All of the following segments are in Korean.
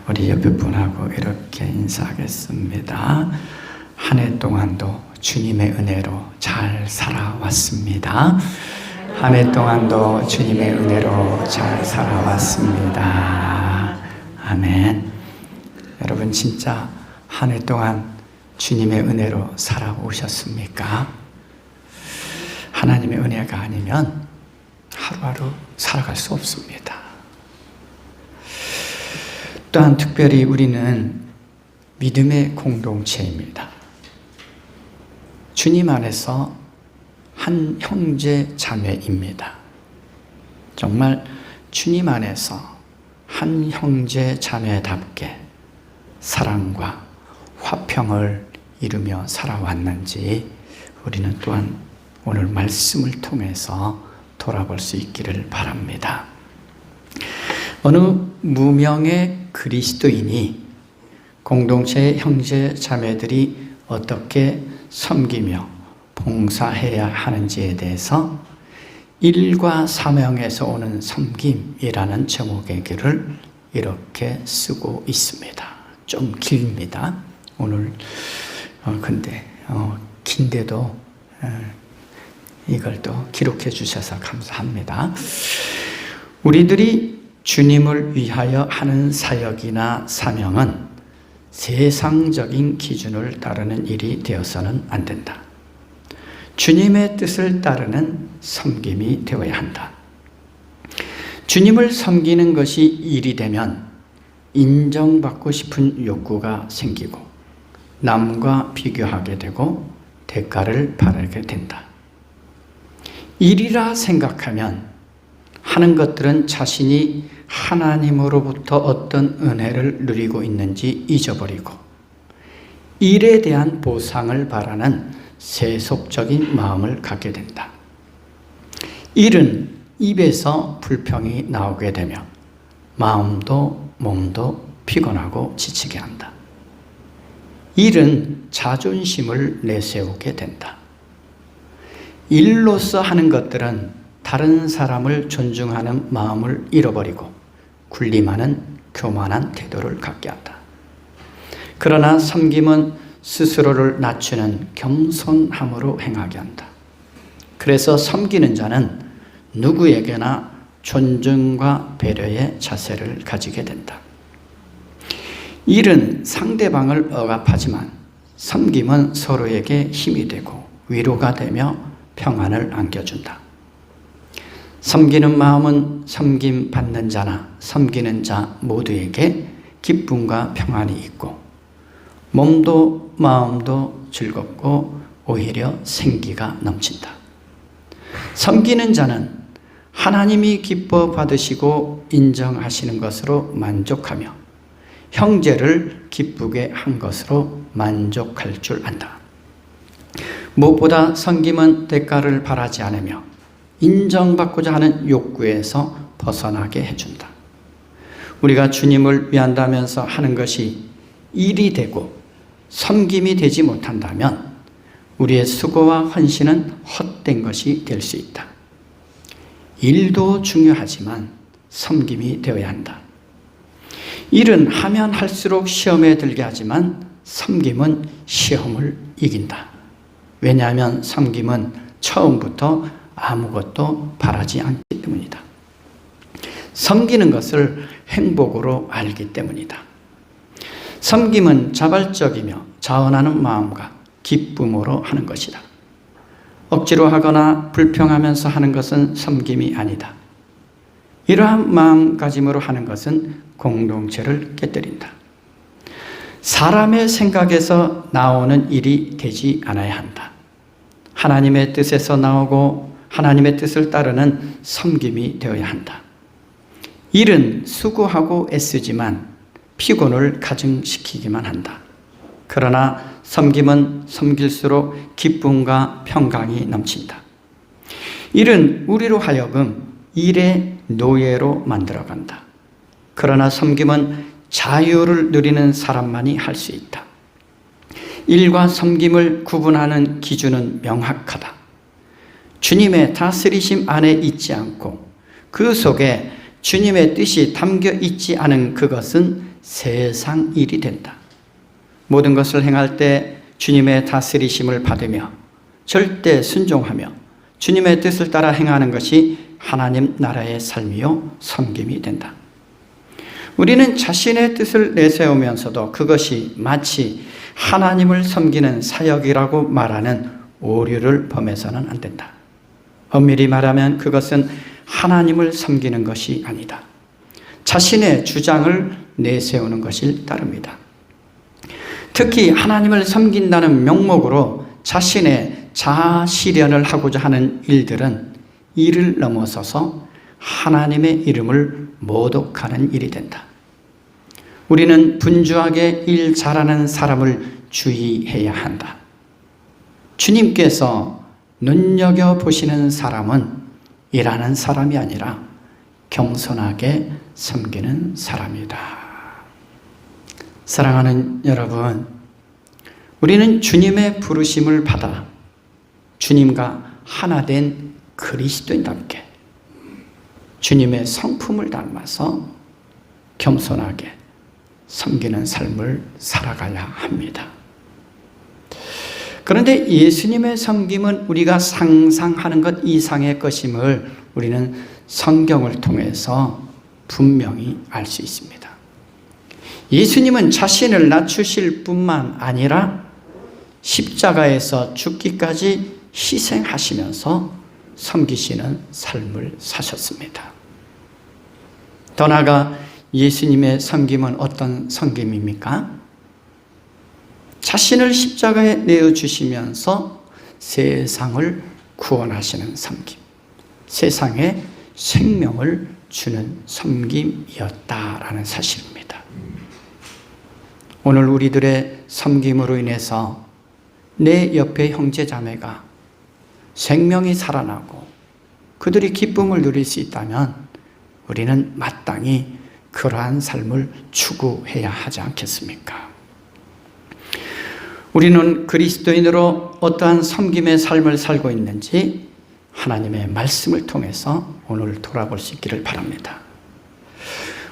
우리 옆에 분하고 이렇게 인사하겠습니다. 한 해 동안도 주님의 은혜로 잘 살아왔습니다. 한 해 동안도 주님의 은혜로 잘 살아왔습니다. 아멘. 여러분 진짜 한 해 동안 주님의 은혜로 살아오셨습니까? 하나님의 은혜가 아니면 하루하루 살아갈 수 없습니다. 또한 특별히 우리는 믿음의 공동체입니다. 주님 안에서 한 형제 자매입니다. 정말 주님 안에서 한 형제 자매답게 사랑과 화평을 이루며 살아왔는지 우리는 또한 오늘 말씀을 통해서 돌아볼 수 있기를 바랍니다. 어느 무명의 그리스도인이 공동체의 형제 자매들이 어떻게 섬기며 봉사해야 하는지에 대해서 일과 사명에서 오는 섬김이라는 제목의 글을 이렇게 쓰고 있습니다. 좀 깁니다. 오늘 근데 긴데도 이걸 또 기록해 주셔서 감사합니다. 우리들이 주님을 위하여 하는 사역이나 사명은 세상적인 기준을 따르는 일이 되어서는 안 된다. 주님의 뜻을 따르는 섬김이 되어야 한다. 주님을 섬기는 것이 일이 되면 인정받고 싶은 욕구가 생기고 남과 비교하게 되고 대가를 바라게 된다. 일이라 생각하면 하는 것들은 자신이 하나님으로부터 어떤 은혜를 누리고 있는지 잊어버리고 일에 대한 보상을 바라는 세속적인 마음을 갖게 된다. 일은 입에서 불평이 나오게 되며 마음도 몸도 피곤하고 지치게 한다. 일은 자존심을 내세우게 된다. 일로서 하는 것들은 다른 사람을 존중하는 마음을 잃어버리고 군림하는 교만한 태도를 갖게 한다. 그러나 섬김은 스스로를 낮추는 겸손함으로 행하게 한다. 그래서 섬기는 자는 누구에게나 존중과 배려의 자세를 가지게 된다. 일은 상대방을 억압하지만 섬김은 서로에게 힘이 되고 위로가 되며 평안을 안겨준다. 섬기는 마음은 섬김 받는 자나 섬기는 자 모두에게 기쁨과 평안이 있고 몸도 마음도 즐겁고 오히려 생기가 넘친다. 섬기는 자는 하나님이 기뻐 받으시고 인정하시는 것으로 만족하며 형제를 기쁘게 한 것으로 만족할 줄 안다. 무엇보다 섬김은 대가를 바라지 않으며 인정받고자 하는 욕구에서 벗어나게 해준다. 우리가 주님을 위한다면서 하는 것이 일이 되고 섬김이 되지 못한다면 우리의 수고와 헌신은 헛된 것이 될 수 있다. 일도 중요하지만 섬김이 되어야 한다. 일은 하면 할수록 시험에 들게 하지만 섬김은 시험을 이긴다. 왜냐하면 섬김은 처음부터 아무것도 바라지 않기 때문이다. 섬기는 것을 행복으로 알기 때문이다. 섬김은 자발적이며 자원하는 마음과 기쁨으로 하는 것이다. 억지로 하거나 불평하면서 하는 것은 섬김이 아니다. 이러한 마음가짐으로 하는 것은 공동체를 깨뜨린다. 사람의 생각에서 나오는 일이 되지 않아야 한다. 하나님의 뜻에서 나오고 하나님의 뜻을 따르는 섬김이 되어야 한다. 일은 수고하고 애쓰지만 피곤을 가증시키기만 한다. 그러나 섬김은 섬길수록 기쁨과 평강이 넘친다. 일은 우리로 하여금 일의 노예로 만들어간다. 그러나 섬김은 자유를 누리는 사람만이 할 수 있다. 일과 섬김을 구분하는 기준은 명확하다. 주님의 다스리심 안에 있지 않고 그 속에 주님의 뜻이 담겨 있지 않은 그것은 세상 일이 된다. 모든 것을 행할 때 주님의 다스리심을 받으며 절대 순종하며 주님의 뜻을 따라 행하는 것이 하나님 나라의 삶이요 섬김이 된다. 우리는 자신의 뜻을 내세우면서도 그것이 마치 하나님을 섬기는 사역이라고 말하는 오류를 범해서는 안 된다. 엄밀히 말하면 그것은 하나님을 섬기는 것이 아니다. 자신의 주장을 내세우는 것일 따릅니다. 특히 하나님을 섬긴다는 명목으로 자신의 자아 실현을 하고자 하는 일들은 이를 넘어서서 하나님의 이름을 모독하는 일이 된다. 우리는 분주하게 일 잘하는 사람을 주의해야 한다. 주님께서 눈여겨보시는 사람은 일하는 사람이 아니라 겸손하게 섬기는 사람이다. 사랑하는 여러분, 우리는 주님의 부르심을 받아 주님과 하나 된 그리스도인답게 주님의 성품을 닮아서 겸손하게 섬기는 삶을 살아가야 합니다. 그런데 예수님의 섬김은 우리가 상상하는 것 이상의 것임을 우리는 성경을 통해서 분명히 알 수 있습니다. 예수님은 자신을 낮추실 뿐만 아니라 십자가에서 죽기까지 희생하시면서 섬기시는 삶을 사셨습니다. 더 나아가 예수님의 섬김은 어떤 섬김입니까? 자신을 십자가에 내어주시면서 세상을 구원하시는 섬김, 세상에 생명을 주는 섬김이었다라는 사실입니다. 오늘 우리들의 섬김으로 인해서 내 옆에 형제 자매가 생명이 살아나고 그들이 기쁨을 누릴 수 있다면 우리는 마땅히 그러한 삶을 추구해야 하지 않겠습니까? 우리는 그리스도인으로 어떠한 섬김의 삶을 살고 있는지 하나님의 말씀을 통해서 오늘 돌아볼 수 있기를 바랍니다.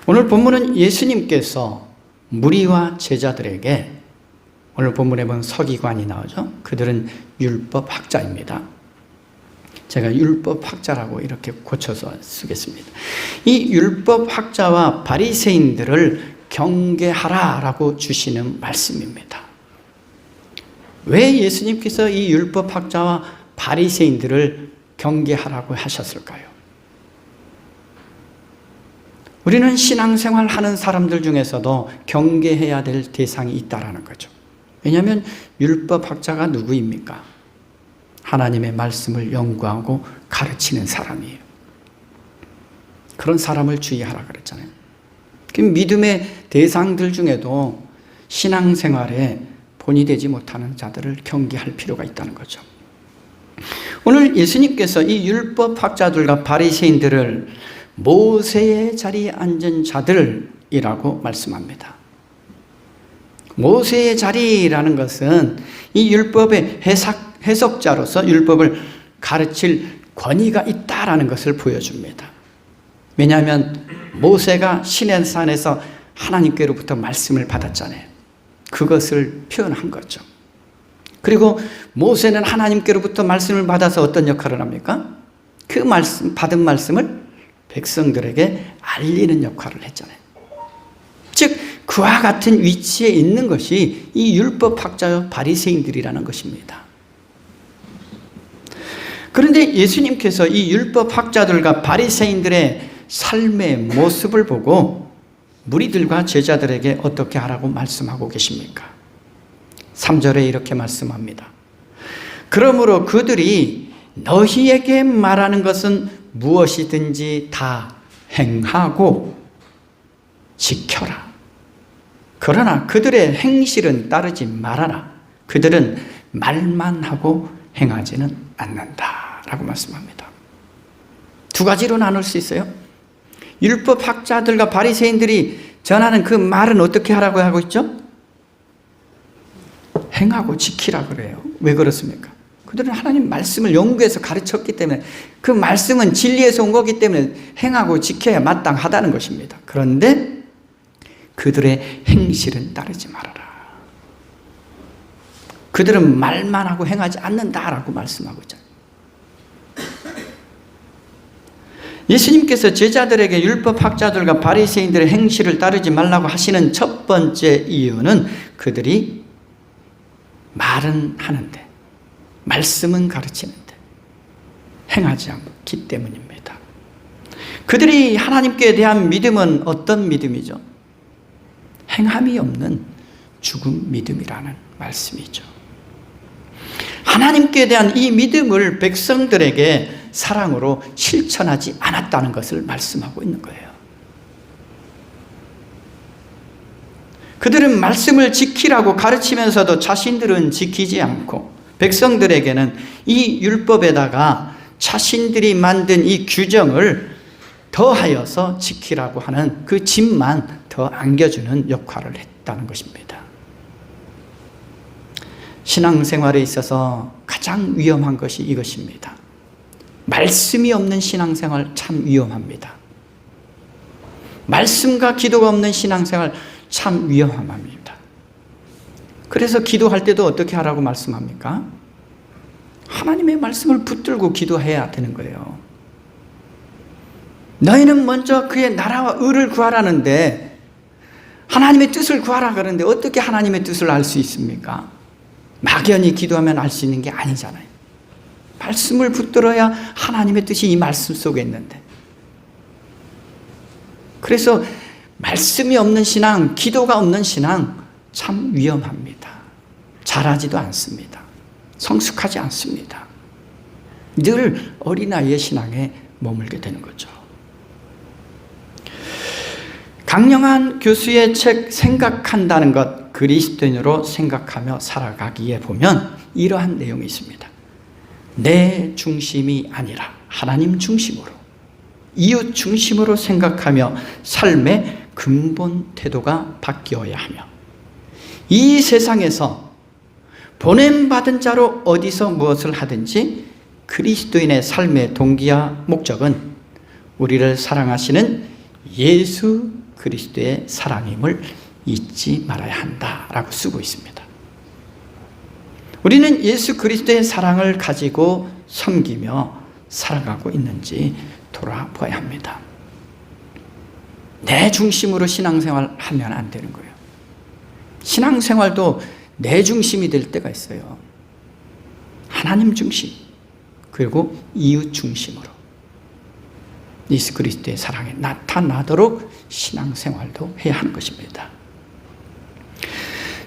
오늘 본문은 예수님께서 무리와 제자들에게, 오늘 본문에 보면 서기관이 나오죠. 그들은 율법학자입니다. 제가 율법학자라고 이렇게 고쳐서 쓰겠습니다. 이 율법학자와 바리새인들을 경계하라라고 주시는 말씀입니다. 왜 예수님께서 이 율법학자와 바리새인들을 경계하라고 하셨을까요? 우리는 신앙생활 하는 사람들 중에서도 경계해야 될 대상이 있다라는 거죠. 왜냐하면 율법학자가 누구입니까? 하나님의 말씀을 연구하고 가르치는 사람이에요. 그런 사람을 주의하라 그랬잖아요. 믿음의 대상들 중에도 신앙생활에 본이 되지 못하는 자들을 경계할 필요가 있다는 거죠. 오늘 예수님께서 이 율법학자들과 바리새인들을 모세의 자리에 앉은 자들이라고 말씀합니다. 모세의 자리라는 것은 이 율법의 해석자로서 율법을 가르칠 권위가 있다라는 것을 보여줍니다. 왜냐하면 모세가 시내산에서 하나님께로부터 말씀을 받았잖아요. 그것을 표현한 거죠. 그리고 모세는 하나님께로부터 말씀을 받아서 어떤 역할을 합니까? 그 말씀, 받은 말씀을 백성들에게 알리는 역할을 했잖아요. 즉 그와 같은 위치에 있는 것이 이 율법학자와 바리새인들이라는 것입니다. 그런데 예수님께서 이 율법학자들과 바리새인들의 삶의 모습을 보고 무리들과 제자들에게 어떻게 하라고 말씀하고 계십니까? 3절에 이렇게 말씀합니다. 그러므로 그들이 너희에게 말하는 것은 무엇이든지 다 행하고 지켜라. 그러나 그들의 행실은 따르지 말아라. 그들은 말만 하고 행하지는 않는다 라고 말씀합니다. 두 가지로 나눌 수 있어요. 율법학자들과 바리새인들이 전하는 그 말은 어떻게 하라고 하고 있죠? 행하고 지키라 그래요. 왜 그렇습니까? 그들은 하나님 말씀을 연구해서 가르쳤기 때문에 그 말씀은 진리에서 온 거기 때문에 행하고 지켜야 마땅하다는 것입니다. 그런데 그들의 행실은 따르지 말아라. 그들은 말만 하고 행하지 않는다라고 말씀하고 있잖아요. 예수님께서 제자들에게 율법학자들과 바리새인들의 행실을 따르지 말라고 하시는 첫 번째 이유는 그들이 말은 하는데 말씀은 가르치는데 행하지 않기 때문입니다. 그들이 하나님께 대한 믿음은 어떤 믿음이죠? 행함이 없는 죽은 믿음이라는 말씀이죠. 하나님께 대한 이 믿음을 백성들에게 사랑으로 실천하지 않았다는 것을 말씀하고 있는 거예요. 그들은 말씀을 지키라고 가르치면서도 자신들은 지키지 않고 백성들에게는 이 율법에다가 자신들이 만든 이 규정을 더하여서 지키라고 하는 그 짐만 더 안겨주는 역할을 했다는 것입니다. 신앙생활에 있어서 가장 위험한 것이 이것입니다. 말씀이 없는 신앙생활 참 위험합니다. 말씀과 기도가 없는 신앙생활 참 위험합니다. 그래서 기도할 때도 어떻게 하라고 말씀합니까? 하나님의 말씀을 붙들고 기도해야 되는 거예요. 너희는 먼저 그의 나라와 의를 구하라는데 하나님의 뜻을 구하라 그러는데 어떻게 하나님의 뜻을 알 수 있습니까? 막연히 기도하면 알 수 있는 게 아니잖아요. 말씀을 붙들어야 하나님의 뜻이 이 말씀 속에 있는데. 그래서 말씀이 없는 신앙, 기도가 없는 신앙 참 위험합니다. 잘하지도 않습니다. 성숙하지 않습니다. 늘 어린아이의 신앙에 머물게 되는 거죠. 강영한 교수의 책 생각한다는 것, 그리스도인으로 생각하며 살아가기에 보면 이러한 내용이 있습니다. 내 중심이 아니라 하나님 중심으로, 이웃 중심으로 생각하며 삶의 근본 태도가 바뀌어야 하며, 이 세상에서 보냄받은 자로 어디서 무엇을 하든지 그리스도인의 삶의 동기와 목적은 우리를 사랑하시는 예수 그리스도의 사랑임을 잊지 말아야 한다라고 쓰고 있습니다. 우리는 예수 그리스도의 사랑을 가지고 섬기며 살아가고 있는지 돌아봐야 합니다. 내 중심으로 신앙생활 하면 안 되는 거예요. 신앙생활도 내 중심이 될 때가 있어요. 하나님 중심, 그리고 이웃 중심으로 예수 그리스도의 사랑이 나타나도록 신앙생활도 해야 하는 것입니다.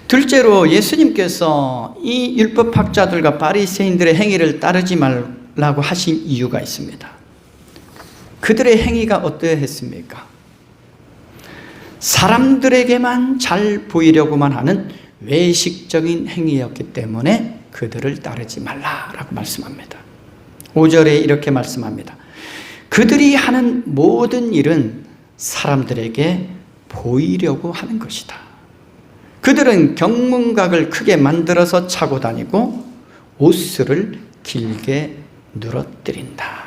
둘째로 예수님께서 이 율법학자들과 바리새인들의 행위를 따르지 말라고 하신 이유가 있습니다. 그들의 행위가 어떠했습니까? 사람들에게만 잘 보이려고만 하는 외식적인 행위였기 때문에 그들을 따르지 말라라고 말씀합니다. 5절에 이렇게 말씀합니다. 그들이 하는 모든 일은 사람들에게 보이려고 하는 것이다. 그들은 경문각을 크게 만들어서 차고 다니고 옷을 길게 늘어뜨린다.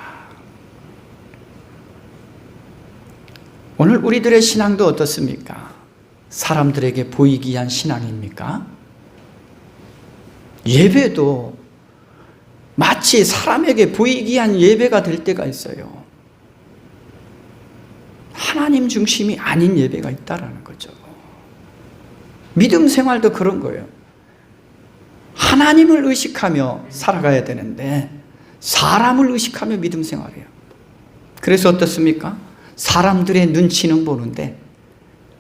오늘 우리들의 신앙도 어떻습니까? 사람들에게 보이기 위한 신앙입니까? 예배도 마치 사람에게 보이기 위한 예배가 될 때가 있어요. 하나님 중심이 아닌 예배가 있다라는 거죠. 믿음 생활도 그런 거예요. 하나님을 의식하며 살아가야 되는데 사람을 의식하며 믿음 생활해요. 그래서 어떻습니까? 사람들의 눈치는 보는데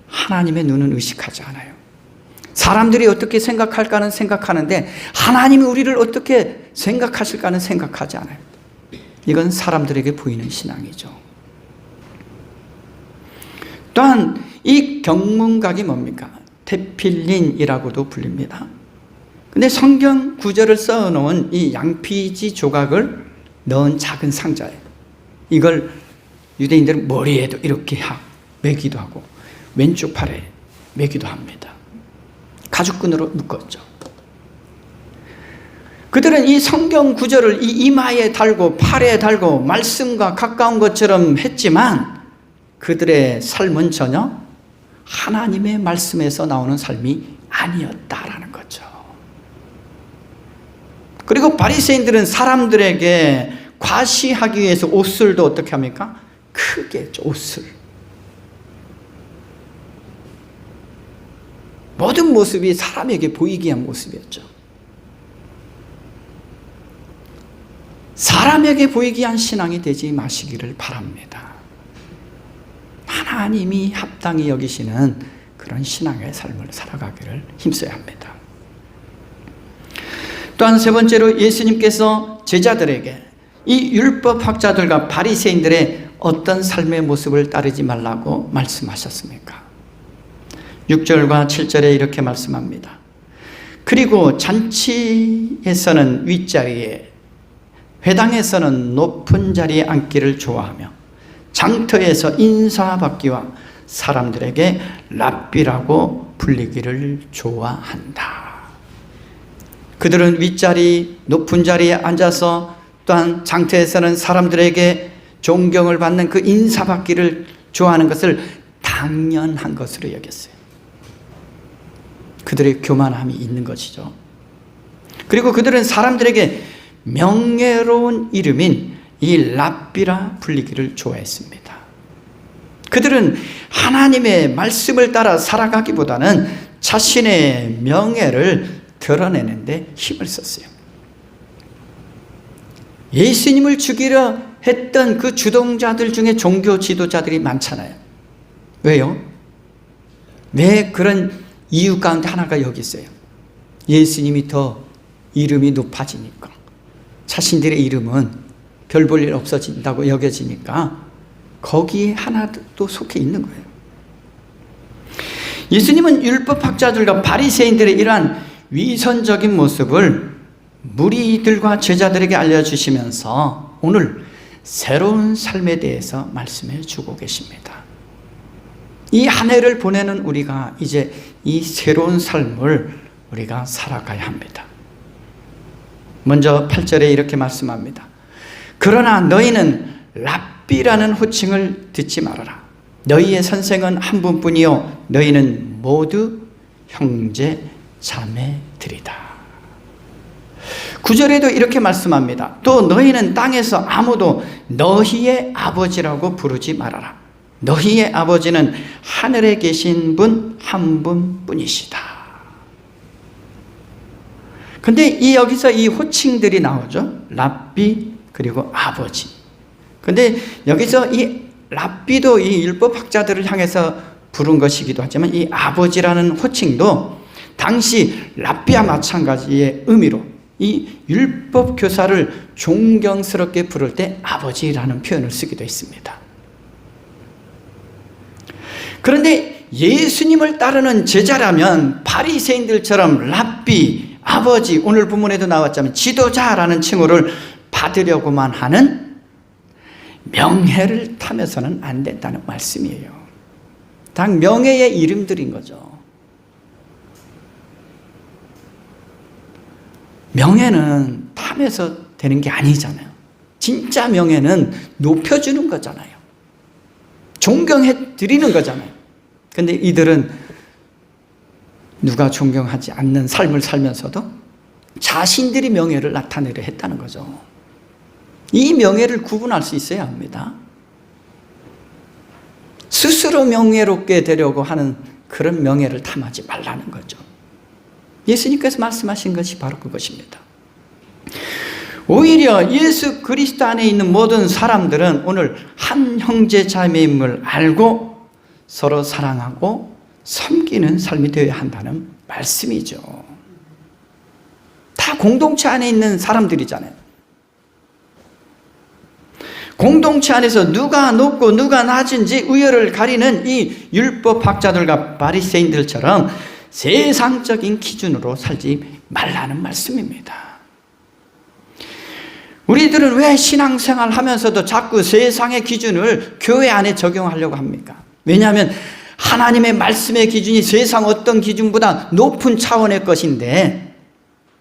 하나님의 눈은 의식하지 않아요. 사람들이 어떻게 생각할까는 생각하는데 하나님이 우리를 어떻게 생각하실까는 생각하지 않아요. 이건 사람들에게 보이는 신앙이죠. 또한 이 경문각이 뭡니까? 테필린이라고도 불립니다. 근데 성경 구절을 써놓은 이 양피지 조각을 넣은 작은 상자예요. 이걸 유대인들은 머리에도 이렇게 매기도 하고 왼쪽 팔에 매기도 합니다. 가죽끈으로 묶었죠. 그들은 이 성경 구절을 이 이마에 달고 팔에 달고 말씀과 가까운 것처럼 했지만 그들의 삶은 전혀 하나님의 말씀에서 나오는 삶이 아니었다라는 거죠. 그리고 바리새인들은 사람들에게 과시하기 위해서 옷을도 어떻게 합니까? 크게 했죠, 옷을. 모든 모습이 사람에게 보이기 위한 모습이었죠. 사람에게 보이기 위한 신앙이 되지 마시기를 바랍니다. 하나님이 합당히 여기시는 그런 신앙의 삶을 살아가기를 힘써야 합니다. 또한 세 번째로 예수님께서 제자들에게 이 율법학자들과 바리새인들의 어떤 삶의 모습을 따르지 말라고 말씀하셨습니까? 6절과 7절에 이렇게 말씀합니다. 그리고 잔치에서는 윗자리에, 회당에서는 높은 자리에 앉기를 좋아하며 장터에서 인사받기와 사람들에게 랍비라고 불리기를 좋아한다. 그들은 윗자리, 높은 자리에 앉아서 또한 장터에서는 사람들에게 존경을 받는 그 인사받기를 좋아하는 것을 당연한 것으로 여겼어요. 그들의 교만함이 있는 것이죠. 그리고 그들은 사람들에게 명예로운 이름인 이 랍비라 불리기를 좋아했습니다. 그들은 하나님의 말씀을 따라 살아가기보다는 자신의 명예를 드러내는데 힘을 썼어요. 예수님을 죽이려 했던 그 주동자들 중에 종교 지도자들이 많잖아요. 왜요? 왜 그런 이유 가운데 하나가 여기 있어요. 예수님이 더 이름이 높아지니까, 자신들의 이름은 별 볼 일 없어진다고 여겨지니까 거기에 하나도 속해 있는 거예요. 예수님은 율법학자들과 바리새인들의 이러한 위선적인 모습을 무리들과 제자들에게 알려주시면서 오늘 새로운 삶에 대해서 말씀해 주고 계십니다. 이 한 해를 보내는 우리가 이제 이 새로운 삶을 우리가 살아가야 합니다. 먼저 8절에 이렇게 말씀합니다. 그러나 너희는 랍비라는 호칭을 듣지 말아라. 너희의 선생은 한 분뿐이요 너희는 모두 형제 자매들이다. 9절에도 이렇게 말씀합니다. 또 너희는 땅에서 아무도 너희의 아버지라고 부르지 말아라. 너희의 아버지는 하늘에 계신 분 한 분뿐이시다. 근데 여기서 이 호칭들이 나오죠. 랍비 그리고 아버지. 근데 여기서 이 랍비도 이 율법학자들을 향해서 부른 것이기도 하지만 이 아버지라는 호칭도 당시 랍비와 마찬가지의 의미로 이 율법교사를 존경스럽게 부를 때 아버지라는 표현을 쓰기도 했습니다. 그런데 예수님을 따르는 제자라면 바리새인들처럼 랍비, 아버지, 오늘 본문에도 나왔지만 지도자라는 칭호를 받으려고만 하는 명예를 타면서는 안 된다는 말씀이에요. 당 명예의 이름들인 거죠. 명예는 탐해서 되는 게 아니잖아요. 진짜 명예는 높여주는 거잖아요. 존경해 드리는 거잖아요. 근데 이들은 누가 존경하지 않는 삶을 살면서도 자신들이 명예를 나타내려 했다는 거죠. 이 명예를 구분할 수 있어야 합니다. 스스로 명예롭게 되려고 하는 그런 명예를 탐하지 말라는 거죠. 예수님께서 말씀하신 것이 바로 그것입니다. 오히려 예수 그리스도 안에 있는 모든 사람들은 오늘 한 형제 자매임을 알고 서로 사랑하고 섬기는 삶이 되어야 한다는 말씀이죠. 다 공동체 안에 있는 사람들이잖아요. 공동체 안에서 누가 높고 누가 낮은지 우열을 가리는 이 율법학자들과 바리새인들처럼 세상적인 기준으로 살지 말라는 말씀입니다. 우리들은 왜 신앙생활 하면서도 자꾸 세상의 기준을 교회 안에 적용하려고 합니까? 왜냐하면 하나님의 말씀의 기준이 세상 어떤 기준보다 높은 차원의 것인데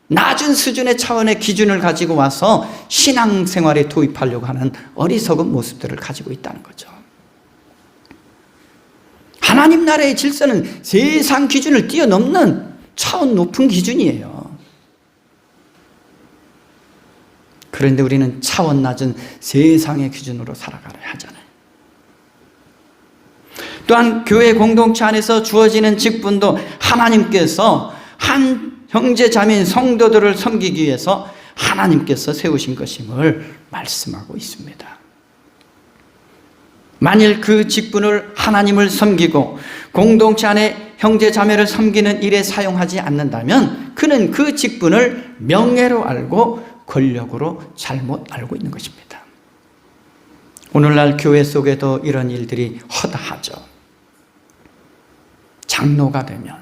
낮은 수준의 차원의 기준을 가지고 와서 신앙생활에 도입하려고 하는 어리석은 모습들을 가지고 있다는 거죠. 하나님 나라의 질서는 세상 기준을 뛰어넘는 차원 높은 기준이에요. 그런데 우리는 차원 낮은 세상의 기준으로 살아가려 하잖아요. 또한 교회 공동체 안에서 주어지는 직분도 하나님께서 한 형제 자매인 성도들을 섬기기 위해서 하나님께서 세우신 것임을 말씀하고 있습니다. 만일 그 직분을 하나님을 섬기고 공동체 안에 형제 자매를 섬기는 일에 사용하지 않는다면 그는 그 직분을 명예로 알고 권력으로 잘못 알고 있는 것입니다. 오늘날 교회 속에도 이런 일들이 허다하죠. 장로가 되면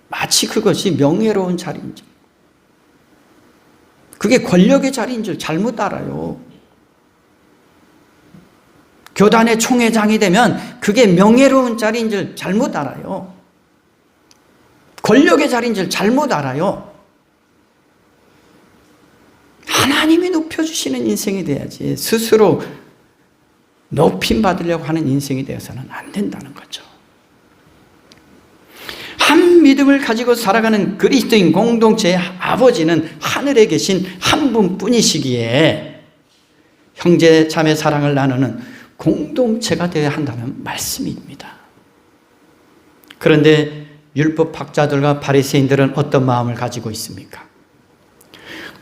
마치 그것이 명예로운 자리인 줄, 그게 권력의 자리인 줄 잘못 알아요. 교단의 총회장이 되면 그게 명예로운 자리인 줄 잘못 알아요. 권력의 자리인 줄 잘못 알아요. 하나님이 높여주시는 인생이 돼야지 스스로 높임 받으려고 하는 인생이 되어서는 안 된다는 거죠. 한 믿음을 가지고 살아가는 그리스도인 공동체의 아버지는 하늘에 계신 한 분뿐이시기에 형제 자매 사랑을 나누는 공동체가 되어야 한다는 말씀입니다. 그런데 율법학자들과 바리새인들은 어떤 마음을 가지고 있습니까?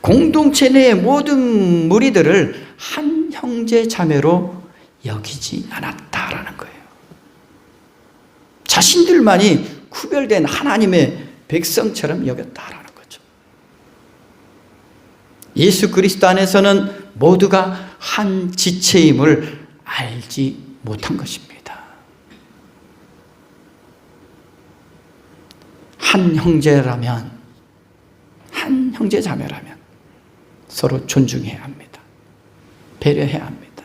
공동체 내의 모든 무리들을 한 형제 자매로 여기지 않았다라는 거예요. 자신들만이 구별된 하나님의 백성처럼 여겼다라는 거죠. 예수 그리스도 안에서는 모두가 한 지체임을 알지 못한 것입니다. 한 형제라면, 한 형제 자매라면 서로 존중해야 합니다. 배려해야 합니다.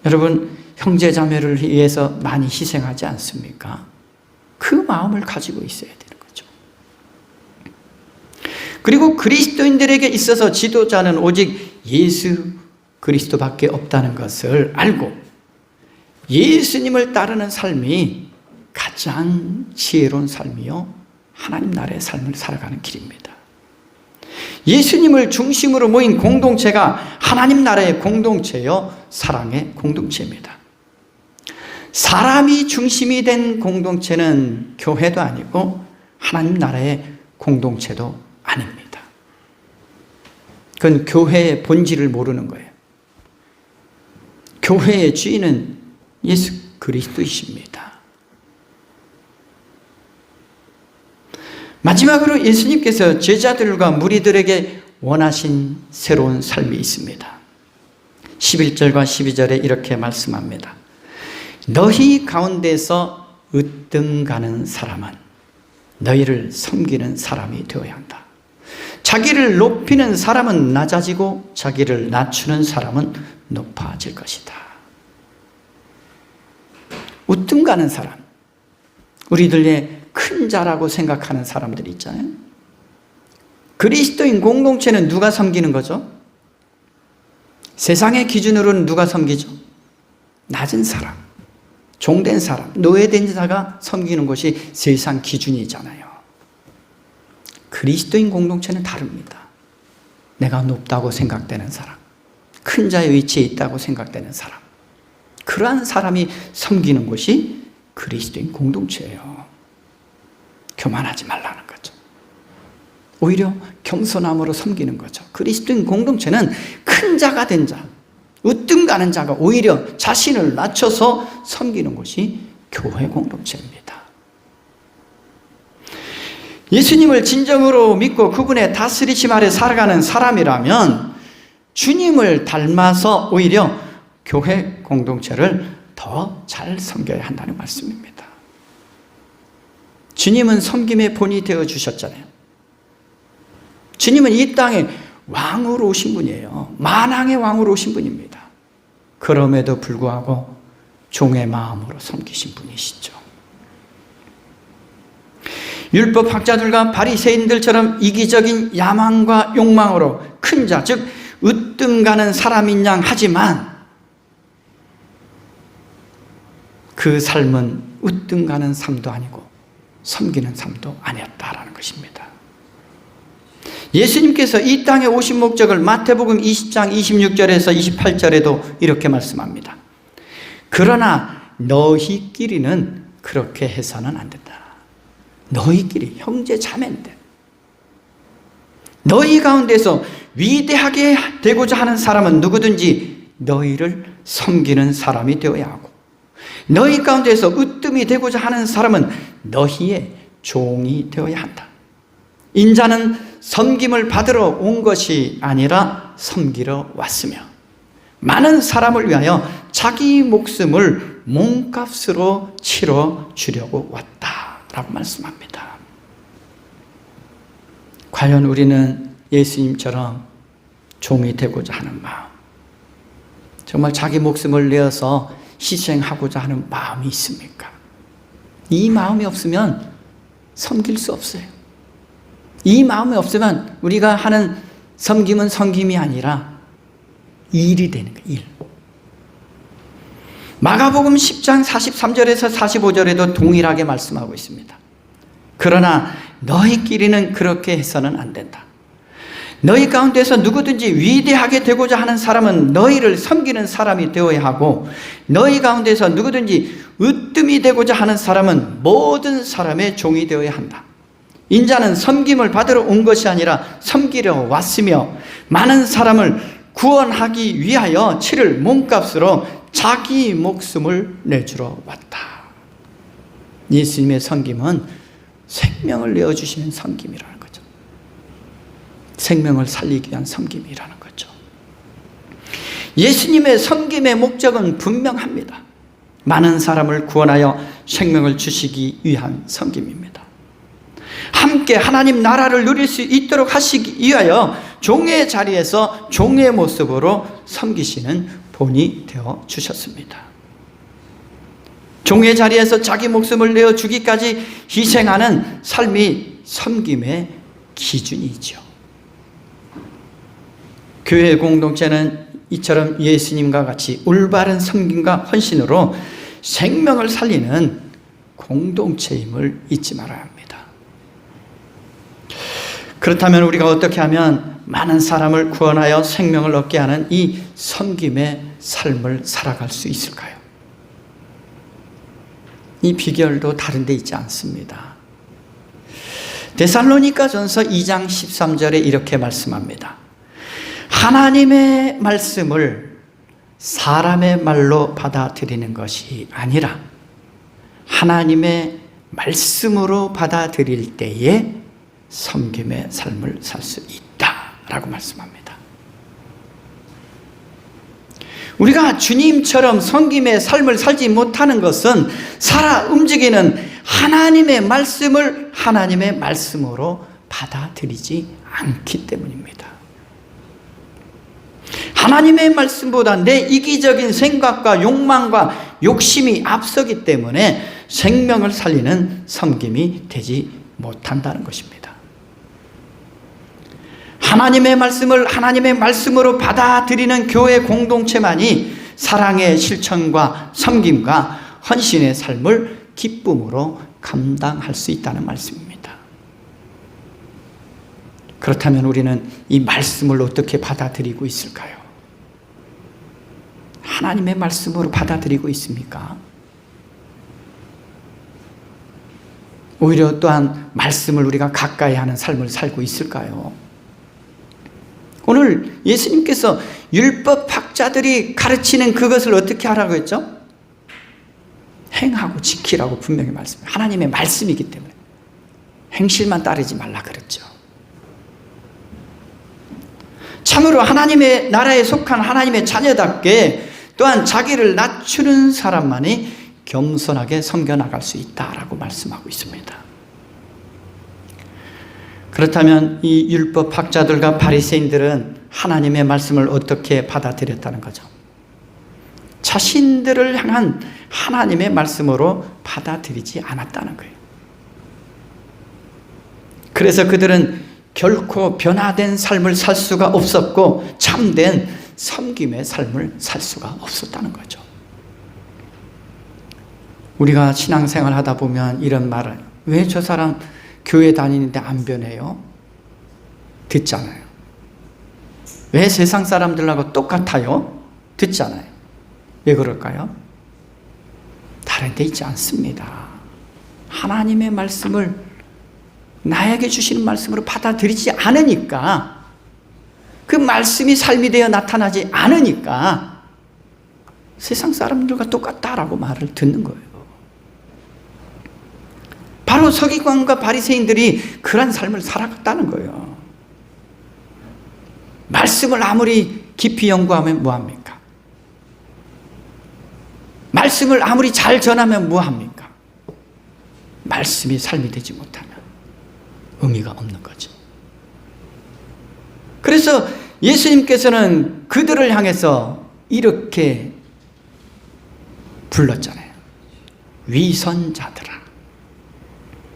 여러분, 형제 자매를 위해서 많이 희생하지 않습니까? 그 마음을 가지고 있어야 되는 거죠. 그리고 그리스도인들에게 있어서 지도자는 오직 예수 그리스도밖에 없다는 것을 알고 예수님을 따르는 삶이 가장 지혜로운 삶이요 하나님 나라의 삶을 살아가는 길입니다. 예수님을 중심으로 모인 공동체가 하나님 나라의 공동체요 사랑의 공동체입니다. 사람이 중심이 된 공동체는 교회도 아니고 하나님 나라의 공동체도 아닙니다. 그건 교회의 본질을 모르는 거예요. 교회의 주인은 예수 그리스도이십니다. 마지막으로 예수님께서 제자들과 무리들에게 원하신 새로운 삶이 있습니다. 11절과 12절에 이렇게 말씀합니다. 너희 가운데서 으뜸가는 사람은 너희를 섬기는 사람이 되어야 한다. 자기를 높이는 사람은 낮아지고 자기를 낮추는 사람은 높아질 것이다. 으뜸가는 사람, 우리들의 큰 자라고 생각하는 사람들이 있잖아요. 그리스도인 공동체는 누가 섬기는 거죠? 세상의 기준으로는 누가 섬기죠? 낮은 사람, 종된 사람, 노예된 자가 섬기는 것이 세상 기준이잖아요. 그리스도인 공동체는 다릅니다. 내가 높다고 생각되는 사람, 큰 자의 위치에 있다고 생각되는 사람, 그러한 사람이 섬기는 것이 그리스도인 공동체예요. 교만하지 말라는 거죠. 오히려 겸손함으로 섬기는 거죠. 그리스도인 공동체는 큰 자가 된 자, 으뜸가는 자가 오히려 자신을 낮춰서 섬기는 것이 교회 공동체입니다. 예수님을 진정으로 믿고 그분의 다스리심 아래 살아가는 사람이라면 주님을 닮아서 오히려 교회 공동체를 더 잘 섬겨야 한다는 말씀입니다. 주님은 섬김의 본이 되어 주셨잖아요. 주님은 이 땅에 왕으로 오신 분이에요. 만왕의 왕으로 오신 분입니다. 그럼에도 불구하고 종의 마음으로 섬기신 분이시죠. 율법학자들과 바리새인들처럼 이기적인 야망과 욕망으로 큰 자, 즉 으뜸가는 사람인 양 하지만 그 삶은 으뜸 가는 삶도 아니고 섬기는 삶도 아니었다라는 것입니다. 예수님께서 이 땅에 오신 목적을 마태복음 20장 26절에서 28절에도 이렇게 말씀합니다. 그러나 너희끼리는 그렇게 해서는 안 된다. 너희끼리 형제 자매인데 너희 가운데서 위대하게 되고자 하는 사람은 누구든지 너희를 섬기는 사람이 되어야 하고 너희 가운데서 으뜸이 되고자 하는 사람은 너희의 종이 되어야 한다. 인자는 섬김을 받으러 온 것이 아니라 섬기러 왔으며 많은 사람을 위하여 자기 목숨을 몸값으로 치러 주려고 왔다라고 말씀합니다. 과연 우리는 예수님처럼 종이 되고자 하는 마음, 정말 자기 목숨을 내어서 희생하고자 하는 마음이 있습니까? 이 마음이 없으면 섬길 수 없어요. 이 마음이 없으면 우리가 하는 섬김은 섬김이 아니라 일이 되는 거예요. 일. 마가복음 10장 43절에서 45절에도 동일하게 말씀하고 있습니다. 그러나 너희끼리는 그렇게 해서는 안 된다. 너희 가운데서 누구든지 위대하게 되고자 하는 사람은 너희를 섬기는 사람이 되어야 하고 너희 가운데서 누구든지 으뜸이 되고자 하는 사람은 모든 사람의 종이 되어야 한다. 인자는 섬김을 받으러 온 것이 아니라 섬기려 왔으며 많은 사람을 구원하기 위하여 치를 몸값으로 자기 목숨을 내주러 왔다. 예수님의 섬김은 생명을 내어주시는 섬김이라는 거죠. 생명을 살리기 위한 섬김이라는 거죠. 예수님의 섬김의 목적은 분명합니다. 많은 사람을 구원하여 생명을 주시기 위한 섬김입니다. 함께 하나님 나라를 누릴 수 있도록 하시기 위하여 종의 자리에서 종의 모습으로 섬기시는 본이 되어 주셨습니다. 종의 자리에서 자기 목숨을 내어 주기까지 희생하는 삶이 섬김의 기준이죠. 교회 공동체는 이처럼 예수님과 같이 올바른 섬김과 헌신으로 생명을 살리는 공동체임을 잊지 말아야 합니다. 그렇다면 우리가 어떻게 하면 많은 사람을 구원하여 생명을 얻게 하는 이 섬김의 삶을 살아갈 수 있을까요? 이 비결도 다른 데 있지 않습니다. 데살로니가전서 2장 13절에 이렇게 말씀합니다. 하나님의 말씀을 사람의 말로 받아들이는 것이 아니라 하나님의 말씀으로 받아들일 때에 섬김의 삶을 살 수 있다라고 말씀합니다. 우리가 주님처럼 섬김의 삶을 살지 못하는 것은 살아 움직이는 하나님의 말씀을 하나님의 말씀으로 받아들이지 않기 때문입니다. 하나님의 말씀보다 내 이기적인 생각과 욕망과 욕심이 앞서기 때문에 생명을 살리는 섬김이 되지 못한다는 것입니다. 하나님의 말씀을 하나님의 말씀으로 받아들이는 교회 공동체만이 사랑의 실천과 섬김과 헌신의 삶을 기쁨으로 감당할 수 있다는 말씀입니다. 그렇다면 우리는 이 말씀을 어떻게 받아들이고 있을까요? 하나님의 말씀으로 받아들이고 있습니까? 오히려 또한 말씀을 우리가 가까이 하는 삶을 살고 있을까요? 오늘 예수님께서 율법학자들이 가르치는 그것을 어떻게 하라고 했죠? 행하고 지키라고 분명히 말씀해요. 하나님의 말씀이기 때문에 행실만 따르지 말라 그랬죠. 참으로 하나님의 나라에 속한 하나님의 자녀답게 또한 자기를 낮추는 사람만이 겸손하게 섬겨나갈 수 있다라고 말씀하고 있습니다. 그렇다면 이 율법학자들과 바리새인들은 하나님의 말씀을 어떻게 받아들였다는 거죠? 자신들을 향한 하나님의 말씀으로 받아들이지 않았다는 거예요. 그래서 그들은 결코 변화된 삶을 살 수가 없었고 참된 섬김의 삶을 살 수가 없었다는 거죠. 우리가 신앙생활 하다 보면 이런 말을, 왜 저 사람 교회 다니는데 안 변해요? 듣잖아요. 왜 세상 사람들하고 똑같아요? 듣잖아요. 왜 그럴까요? 다른 데 있지 않습니다. 하나님의 말씀을, 나에게 주시는 말씀으로 받아들이지 않으니까, 그 말씀이 삶이 되어 나타나지 않으니까 세상 사람들과 똑같다라고 말을 듣는 거예요. 바로 서기관과 바리새인들이 그런 삶을 살아갔다는 거예요. 말씀을 아무리 깊이 연구하면 뭐합니까? 말씀을 아무리 잘 전하면 뭐합니까? 말씀이 삶이 되지 못하면 의미가 없는 거죠. 그래서 예수님께서는 그들을 향해서 이렇게 불렀잖아요. 위선자들아,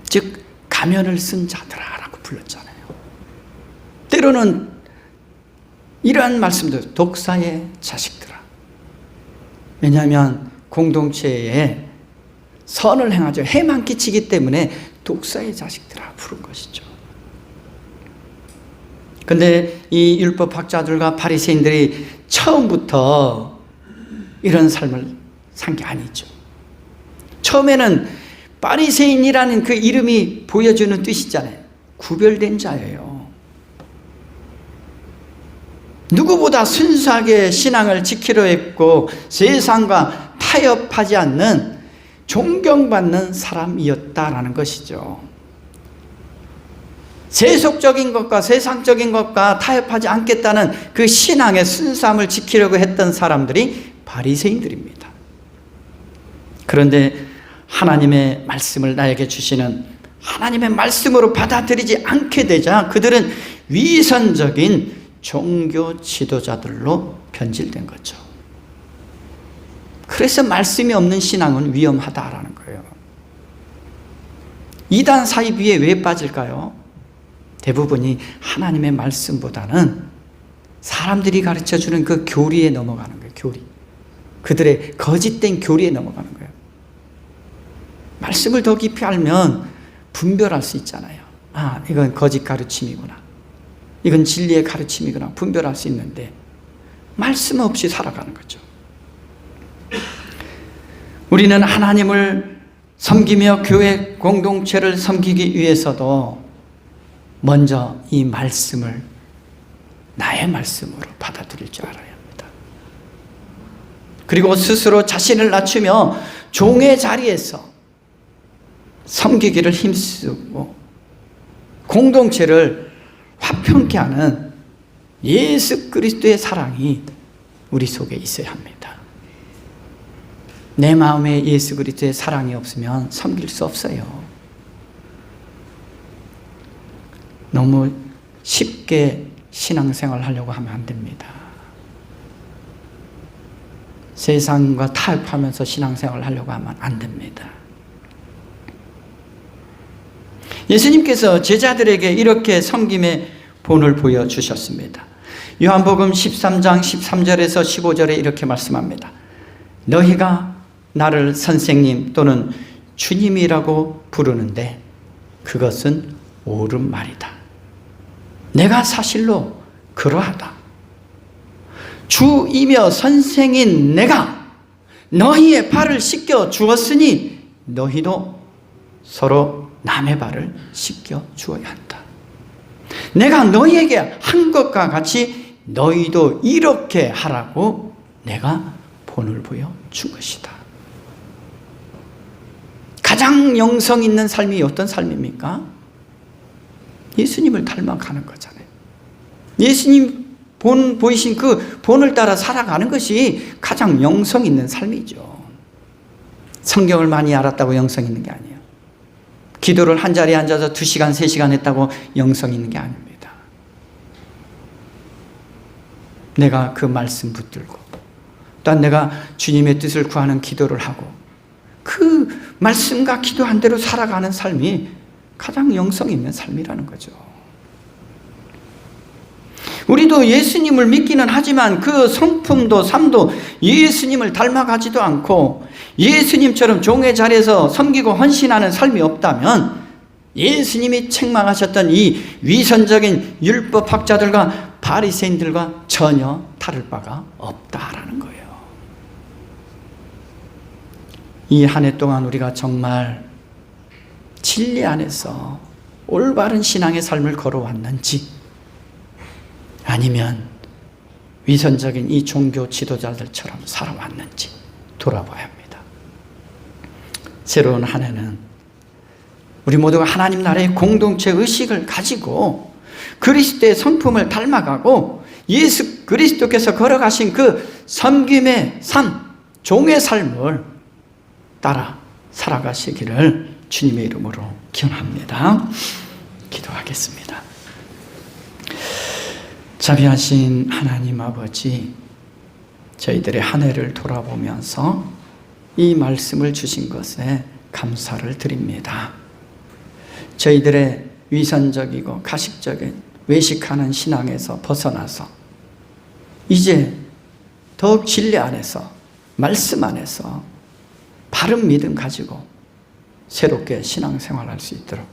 즉 가면을 쓴 자들아 라고 불렀잖아요. 때로는 이러한 말씀도, 독사의 자식들아. 왜냐하면 공동체에 선을 행하죠. 해만 끼치기 때문에 독사의 자식들아 부른 것이죠. 근데 이 율법학자들과 바리새인들이 처음부터 이런 삶을 산 게 아니죠. 처음에는 바리새인이라는 그 이름이 보여주는 뜻이잖아요. 구별된 자예요. 누구보다 순수하게 신앙을 지키려 했고 세상과 타협하지 않는 존경받는 사람이었다라는 것이죠. 세속적인 것과 세상적인 것과 타협하지 않겠다는 그 신앙의 순수함을 지키려고 했던 사람들이 바리새인들입니다. 그런데 하나님의 말씀을 나에게 주시는 하나님의 말씀으로 받아들이지 않게 되자 그들은 위선적인 종교 지도자들로 변질된 거죠. 그래서 말씀이 없는 신앙은 위험하다라는 거예요. 이단 사이비에 왜 빠질까요? 대부분이 하나님의 말씀보다는 사람들이 가르쳐주는 그 교리에 넘어가는 거예요. 교리. 그들의 거짓된 교리에 넘어가는 거예요. 말씀을 더 깊이 알면 분별할 수 있잖아요. 아, 이건 거짓 가르침이구나. 이건 진리의 가르침이구나. 분별할 수 있는데 말씀 없이 살아가는 거죠. 우리는 하나님을 섬기며 교회 공동체를 섬기기 위해서도 먼저 이 말씀을 나의 말씀으로 받아들일 줄 알아야 합니다. 그리고 스스로 자신을 낮추며 종의 자리에서 섬기기를 힘쓰고 공동체를 화평케 하는 예수 그리스도의 사랑이 우리 속에 있어야 합니다. 내 마음에 예수 그리스도의 사랑이 없으면 섬길 수 없어요. 너무 쉽게 신앙생활 하려고 하면 안 됩니다. 세상과 타협하면서 신앙생활 하려고 하면 안 됩니다. 예수님께서 제자들에게 이렇게 섬김의 본을 보여주셨습니다. 요한복음 13장 13절에서 15절에 이렇게 말씀합니다. 너희가 나를 선생님 또는 주님이라고 부르는데 그것은 옳은 말이다. 내가 사실로 그러하다. 주이며 선생인 내가 너희의 발을 씻겨 주었으니 너희도 서로 남의 발을 씻겨 주어야 한다. 내가 너희에게 한 것과 같이 너희도 이렇게 하라고 내가 본을 보여준 것이다. 가장 영성 있는 삶이 어떤 삶입니까? 예수님을 닮아가는 거잖아요. 예수님 보이신 그 본을 따라 살아가는 것이 가장 영성 있는 삶이죠. 성경을 많이 알았다고 영성 있는 게 아니에요. 기도를 한 자리에 앉아서 2시간, 3시간 했다고 영성 있는 게 아닙니다. 내가 그 말씀 붙들고 또한 내가 주님의 뜻을 구하는 기도를 하고 그 말씀과 기도한 대로 살아가는 삶이 가장 영성 있는 삶이라는 거죠. 우리도 예수님을 믿기는 하지만 그 성품도 삶도 예수님을 닮아가지도 않고 예수님처럼 종의 자리에서 섬기고 헌신하는 삶이 없다면 예수님이 책망하셨던 이 위선적인 율법학자들과 바리새인들과 전혀 다를 바가 없다라는 거예요. 이 한 해 동안 우리가 정말 진리 안에서 올바른 신앙의 삶을 걸어왔는지, 아니면 위선적인 이 종교 지도자들처럼 살아왔는지 돌아봐야 합니다. 새로운 한 해는 우리 모두가 하나님 나라의 공동체 의식을 가지고 그리스도의 성품을 닮아가고 예수 그리스도께서 걸어가신 그 섬김의 삶, 종의 삶을 따라 살아가시기를 주님의 이름으로 기원합니다. 기도하겠습니다. 자비하신 하나님 아버지, 저희들의 한 해를 돌아보면서 이 말씀을 주신 것에 감사를 드립니다. 저희들의 위선적이고 가식적인 외식하는 신앙에서 벗어나서 이제 더욱 진리 안에서, 말씀 안에서 바른 믿음 가지고 새롭게 신앙생활할 수 있도록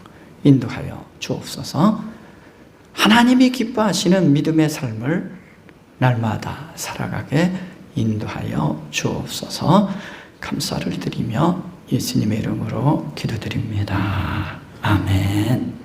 인도하여 주옵소서. 하나님이 기뻐하시는 믿음의 삶을 날마다 살아가게 인도하여 주옵소서. 감사를 드리며 예수님의 이름으로 기도드립니다. 아멘.